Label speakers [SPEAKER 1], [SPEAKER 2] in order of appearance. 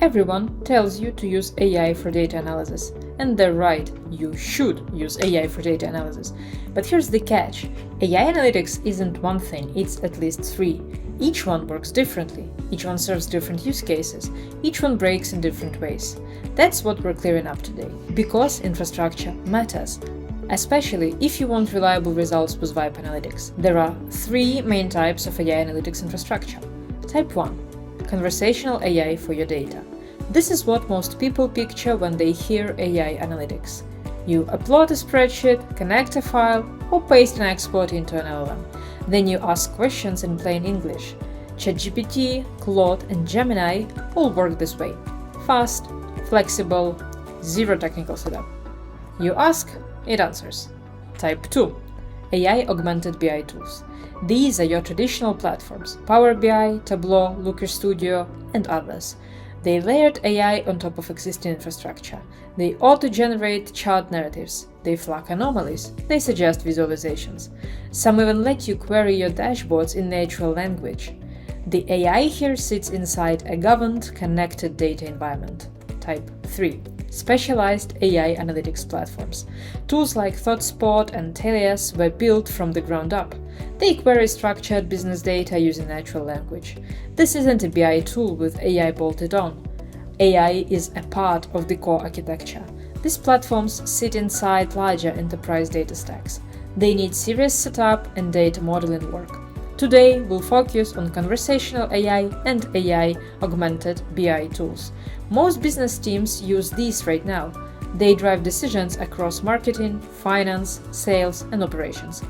[SPEAKER 1] Everyone tells you to use AI for data analysis, and they're right, you should use AI for data analysis. But here's the catch. AI analytics isn't one thing, it's at least three. Each one works differently, each one serves different use cases, each one breaks in different ways. That's what we're clearing up today, because infrastructure matters. Especially if you want reliable results with Vibe Analytics. There are three main types of AI analytics infrastructure. Type 1. Conversational AI for your data. This is what most people picture when they hear AI analytics. You upload a spreadsheet, connect a file, or paste an export into an LLM. Then you ask questions in plain English. ChatGPT, Claude, and Gemini all work this way. Fast, flexible, zero technical setup. You ask, it answers. Type 2. AI-augmented BI tools. These are your traditional platforms, Power BI, Tableau, Looker Studio, and others. They layered AI on top of existing infrastructure. They auto-generate chart narratives. They flag anomalies. They suggest visualizations. Some even let you query your dashboards in natural language. The AI here sits inside a governed, connected data environment. Type 3. Specialized AI analytics platforms. Tools like ThoughtSpot and Tellius were built from the ground up. They query structured business data using natural language. This isn't a BI tool with AI bolted on. AI is a part of the core architecture. These platforms sit inside larger enterprise data stacks. They need serious setup and data modeling work. Today, we'll focus on conversational AI and AI-augmented BI tools. Most business teams use these right now. They drive decisions across marketing, finance, sales, and operations.